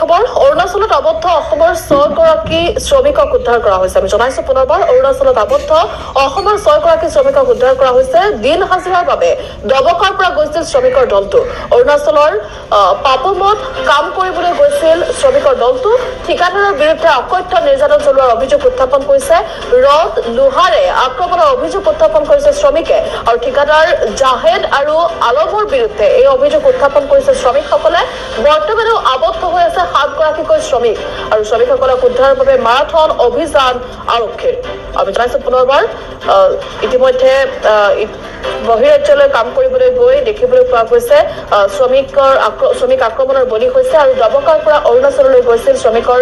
খবৰ অৰুণাচলত আবদ্ধ অসমৰ 6গৰাকী শ্ৰমিকক উদ্ধাৰ কৰা হৈছে। আমি জনাইছো পুনৰবাৰ অৰুণাচলত আবদ্ধ অসমৰ 6গৰাকী শ্ৰমিকক উদ্ধাৰ কৰা হৈছে। দিন হাজিৰাৰ বাবে দবকাৰ পৰা গৈছিল শ্ৰমিকৰ দলটো। অৰুণাচলৰ পাপমত কাম কৰিবলৈ গৈছিল শ্ৰমিকৰ দলটো। ঠিকাদাৰৰ বিৰুদ্ধে অকথ্য নিৰ্যাতন চলোৱাৰ অভিযোগ উত্থাপন কৰিছে। ৰড লোহাৰে আক্ৰমণৰ অভিযোগ উত্থাপন কৰিছে শ্ৰমিকে আৰু ঠিকাদাৰ জাহেদ আৰু আলমৰ বিৰুদ্ধে এই অভিযোগ উত্থাপন কৰিছে শ্ৰমিকসকলে। বৰ্তমানেও আবদ্ধ হৈ আছে 7গৰাকীকৈ শ্ৰমিক আৰু শ্ৰমিকসকলক উদ্ধাৰৰ বাবে মাৰাথন অভিযান আৰক্ষীৰ। আমি জনাইছো পুনৰবাৰ ইতিমধ্যে বহিৰাজ্যলৈ কাম কৰিবলৈ গৈ দেখিবলৈ পোৱা গৈছে শ্ৰমিক আক্ৰমণৰ বলি হৈছে আৰু দবকাৰ পৰা অৰুণাচললৈ গৈছিল শ্ৰমিকৰ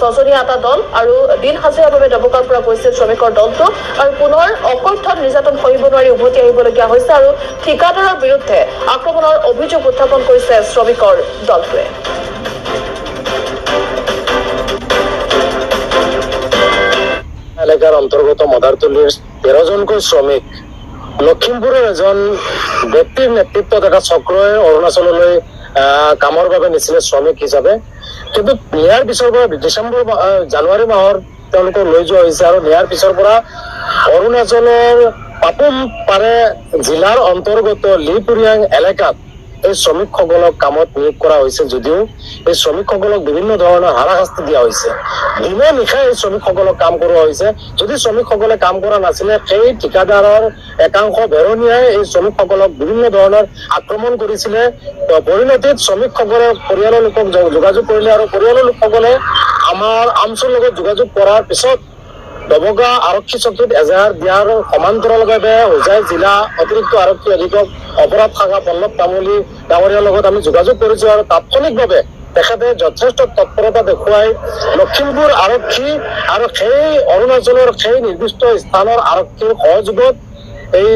6জনীয়া এটা দল আৰু দিন হাজিৰাৰ বাবে দবকাৰ পৰা গৈছিল শ্ৰমিকৰ দলটো আৰু পুনৰ অকথ্য নিৰ্যাতন সহিব নোৱাৰি উভতি আহিবলগীয়া হৈছে আৰু ঠিকাদাৰৰ বিৰুদ্ধে আক্ৰমণৰ অভিযোগ উত্থাপন কৰিছে শ্ৰমিকৰ দলটোৱে। এলেকাৰ অন্তৰ্গত মদাৰতলীৰ 13জনকৈ শ্ৰমিক লখিমপুৰৰ এজন ব্যক্তিৰ নেতৃত্বত এটা চক্ৰই অৰুণাচললৈ কামৰ বাবে নিছিলে শ্ৰমিক হিচাপে। কিন্তু নিয়াৰ পিছৰ পৰা জানুৱাৰী মাহৰ তেওঁলোকক লৈ যোৱা হৈছে আৰু নিয়াৰ পিছৰ পৰা অৰুণাচলৰ পাপুম পাৰে জিলাৰ অন্তৰ্গত লিপুৰিয়াং এলেকাত এই শ্ৰমিকসকলক কামত নিয়োগ কৰা হৈছে যদিও এই শ্ৰমিকসকলক বিভিন্ন ধৰণৰ হাৰাশাস্তি দিয়া হৈছে। দিনে নিশাই এই শ্ৰমিকসকলক কাম কৰোৱা হৈছে। যদি শ্ৰমিকসকলে কাম কৰা নাছিলে সেই ঠিকাদাৰৰ একাংশ বেৰনীয়াই এই শ্ৰমিকসকলক বিভিন্ন ধৰণৰ আক্ৰমণ কৰিছিলে। পৰিণতিত শ্ৰমিকসকলে পৰিয়ালৰ লোকক যোগাযোগ কৰিলে আৰু পৰিয়ালৰ লোকসকলে আমাৰ আমচুৰ লগত যোগাযোগ কৰাৰ পিছত দবকা আৰক্ষী চকীত এজাহাৰ দিয়াৰ সমান্তৰালভাৱে হোজাই জিলা অতিৰিক্ত আৰক্ষী অধীক্ষক অপৰাধ শাখা পল্লৱ তামুলী ডাঙৰীয়াৰ লগত আমি যোগাযোগ কৰিছো আৰু তাৎক্ষণিকভাৱে তেখেতে যথেষ্ট তৎপৰতা দেখুৱাই লখিমপুৰ আৰক্ষী আৰু সেই অৰুণাচলৰ সেই নিৰ্দিষ্ট স্থানৰ আৰক্ষীৰ সহযোগত এই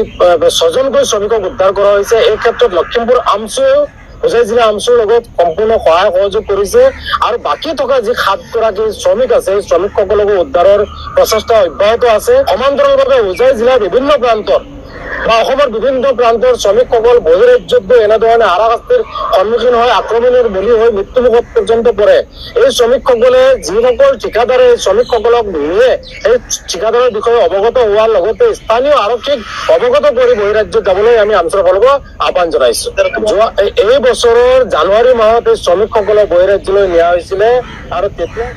6জনকৈ শ্ৰমিকক উদ্ধাৰ কৰা হৈছে। এই ক্ষেত্ৰত লখিমপুৰ আমচুৱেও হোজাই জিলা আমচুৰ লগত সম্পূৰ্ণ সহায় সহযোগ কৰিছে আৰু বাকী থকা যি 7গৰাকী শ্ৰমিক আছে এই শ্ৰমিকসকলকো উদ্ধাৰৰ প্ৰচেষ্টা অব্যাহত আছে। সমান্তৰালভাৱে হোজাই জিলাৰ বিভিন্ন প্ৰান্তৰ বা অসমৰ বিভিন্ন প্ৰান্তৰ শ্ৰমিকসকল বহিৰাজ্যত গৈ এনেধৰণে হাৰাশাস্তিৰ সন্মুখীন হৈ আক্ৰমণৰ বলি হৈ মৃত্যুমুখত পৰ্যন্ত পৰে। এই শ্ৰমিকসকলে যিসকল ঠিকাদাৰে শ্ৰমিকসকলক নিয়ে সেই ঠিকাদাৰৰ বিষয়ে অৱগত হোৱাৰ লগতে স্থানীয় আৰক্ষীক অৱগত কৰি বহিৰাজ্যত যাবলৈ আমি আমচুৰ ফালৰ পৰা আহ্বান জনাইছো। এই বছৰৰ জানুৱাৰী মাহত এই শ্ৰমিকসকলক বহিৰাজ্যলৈ নিয়া হৈছিলে আৰু তেতিয়া